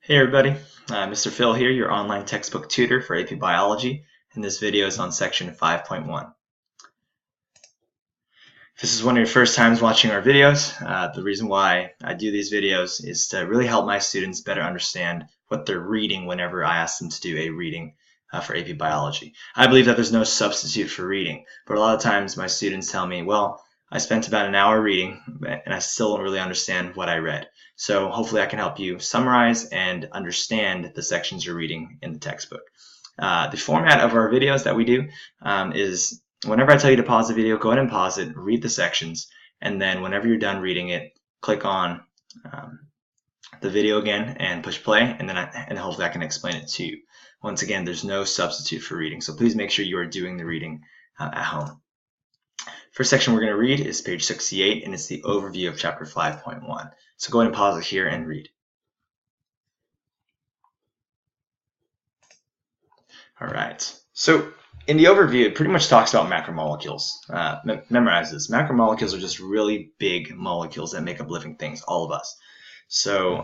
Hey everybody, Mr. Phil here, your online textbook tutor for AP Biology, and this video is on section 5.1. If this is one of your first times watching our videos, the reason why I do these videos is to really help my students better understand what they're reading whenever I ask them to do a reading for AP Biology. I believe that there's no substitute for reading, but a lot of times my students tell me, well, I spent about an hour reading and I still don't really understand what I read. So hopefully I can help you summarize and understand the sections you're reading in the textbook. The format of our videos that we do is whenever I tell you to pause the video, go ahead and pause it, read the sections, and then whenever you're done reading it, click on the video again and push play, and then hopefully I can explain it to you. Once again, there's no substitute for reading, so please make sure you are doing the reading at home. First section we're going to read is page 68, and it's the overview of chapter 5.1. So go ahead and pause it here and read. All right. So in the overview, it pretty much talks about macromolecules. Memorize this. Macromolecules are just really big molecules that make up living things, all of us. So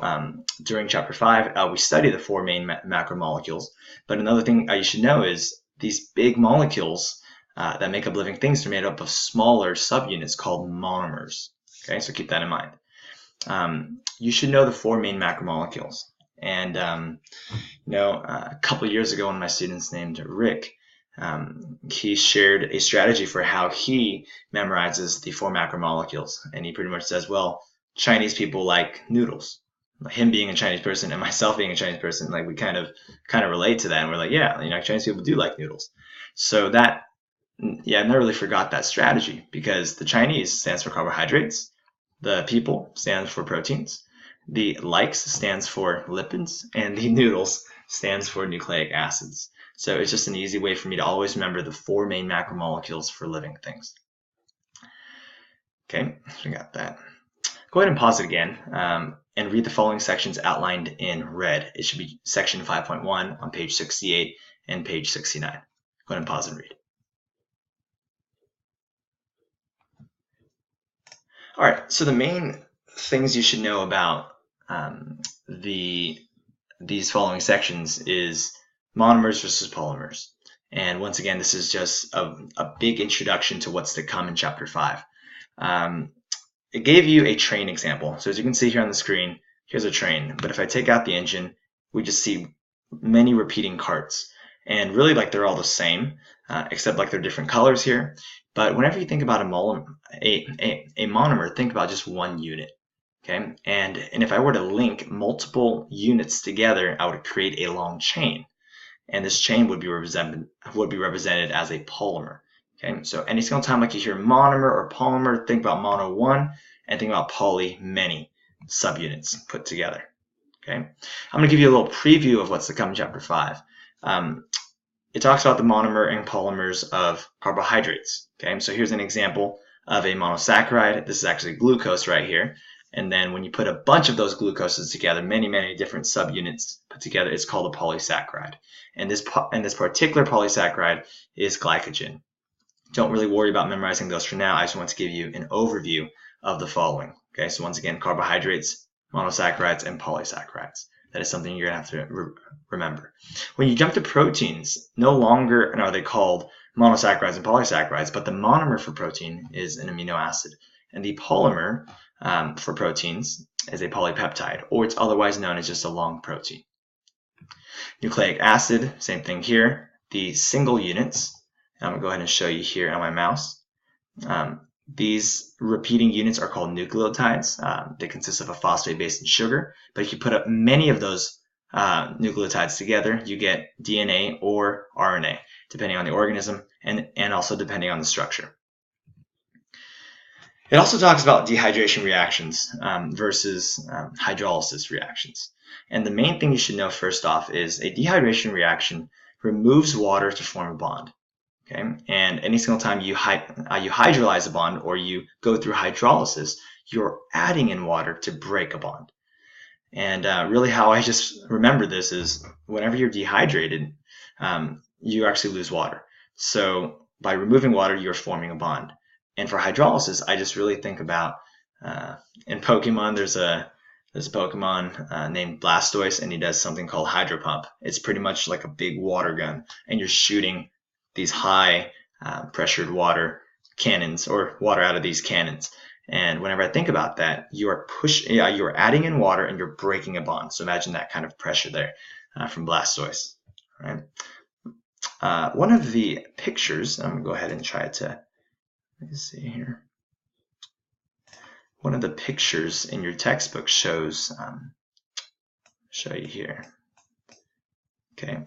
during chapter 5, we study the four main macromolecules. But another thing you should know is these big molecules that make up living things are made up of smaller subunits called monomers. Okay, so keep that in mind. You should know the four main macromolecules. And a couple of years ago, one of my students named Rick, he shared a strategy for how he memorizes the four macromolecules. And he pretty much says, well, Chinese people like noodles. Him being a Chinese person and myself being a Chinese person, like we kind of relate to that. And we're like, yeah, Chinese people do like noodles. So that, I never really forgot that strategy, because the Chinese stands for carbohydrates, the people stands for proteins, the likes stands for lipids, and the noodles stands for nucleic acids. So it's just an easy way for me to always remember the four main macromolecules for living things. Okay, so we got that. Go ahead and pause it again and read the following sections outlined in red. It should be section 5.1 on page 68 and page 69. Go ahead and pause and read. All right, so the main things you should know about these following sections is monomers versus polymers. And once again, this is just a big introduction to what's to come in chapter 5. It gave you a train example. So as you can see here on the screen, here's a train. But if I take out the engine, we just see many repeating carts. And really, like, they're all the same, except like they're different colors here. But whenever you think about a monomer, think about just one unit. Okay, and if I were to link multiple units together, I would create a long chain, and this chain would be represented as a polymer. Okay, so any single time like you hear monomer or polymer, think about mono one, and think about poly, many subunits put together. Okay, I'm going to give you a little preview of what's to come in chapter 5. It talks about the monomer and polymers of carbohydrates. Okay, so here's an example of a monosaccharide. This is actually glucose right here. And then when you put a bunch of those glucoses together, many different subunits put together, it's called a polysaccharide. And this particular polysaccharide is glycogen. Don't really worry about memorizing those for now. I just want to give you an overview of the following. Okay, so once again, carbohydrates, monosaccharides, and polysaccharides. That is something you're going to have to remember. When you jump to proteins, no longer are they called monosaccharides and polysaccharides, but the monomer for protein is an amino acid. And the polymer for proteins is a polypeptide, or it's otherwise known as just a long protein. Nucleic acid, same thing here. The single units, I'm going to go ahead and show you here on my mouse. These repeating units are called nucleotides. They consist of a phosphate base and sugar, but if you put up many of those nucleotides together, you get DNA or RNA, depending on the organism and also depending on the structure. It also talks about dehydration reactions versus hydrolysis reactions. And the main thing you should know first off is a dehydration reaction removes water to form a bond. Okay? And any single time you hydrolyze a bond or you go through hydrolysis, you're adding in water to break a bond. And really how I just remember this is whenever you're dehydrated, you actually lose water. So by removing water, you're forming a bond. And for hydrolysis, I just really think about in Pokemon, there's a There's a Pokemon named Blastoise, and he does something called Hydro Pump. It's pretty much like a big water gun, and you're shooting these high pressured water cannons, or water out of these cannons. And whenever I think about that, you are adding in water and you're breaking a bond. So imagine that kind of pressure there from Blastoise. Right? One of the pictures, I'm going to go ahead and try to, let me see here. One of the pictures in your textbook shows, show you here. Okay,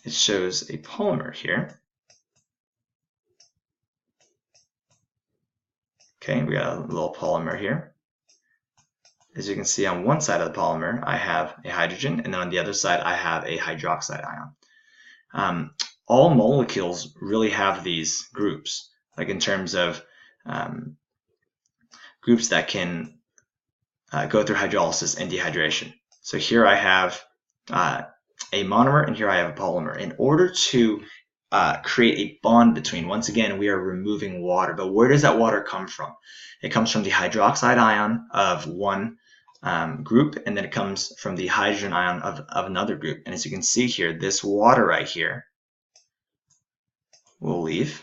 it shows a polymer here. Okay, we got a little polymer here. As you can see, on one side of the polymer, I have a hydrogen, and then on the other side, I have a hydroxide ion. All molecules really have these groups, like in terms of groups that can go through hydrolysis and dehydration. So here I have a monomer, and here I have a polymer. In order to create a bond between, once again, we are removing water. But where does that water come from? It comes from the hydroxide ion of one group, and then it comes from the hydrogen ion of another group. And as you can see here, this water right here will leave,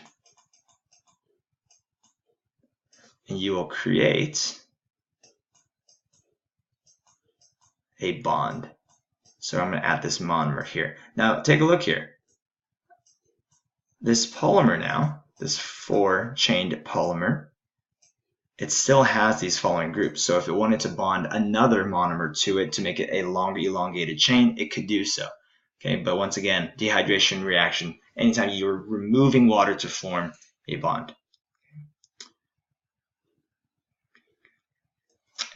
and you will create a bond. So I'm going to add this monomer here. Now take a look here. This polymer now, this 4-chained polymer, it still has these following groups. So if it wanted to bond another monomer to it to make it a longer elongated chain, it could do so. Okay, but once again, dehydration reaction, anytime you're removing water to form a bond.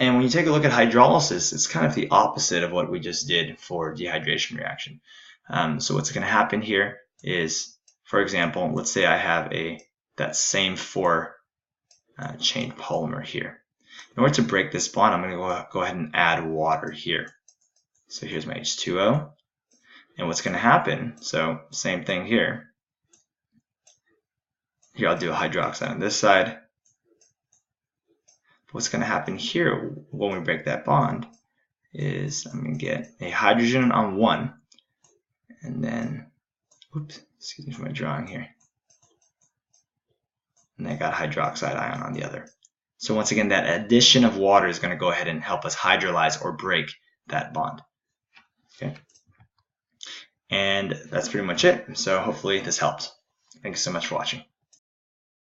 And when you take a look at hydrolysis, it's kind of the opposite of what we just did for dehydration reaction. So what's going to happen here is, for example, let's say I have that same 4-chain polymer here. In order to break this bond, I'm going to go ahead and add water here. So here's my H2O. And what's going to happen, so same thing here. Here I'll do a hydroxide on this side. What's going to happen here when we break that bond is I'm going to get a hydrogen on one, and then, oops, excuse me for my drawing here. And I got a hydroxide ion on the other. So once again, that addition of water is going to go ahead and help us hydrolyze or break that bond. Okay. And that's pretty much it. So hopefully this helped. Thank you so much for watching.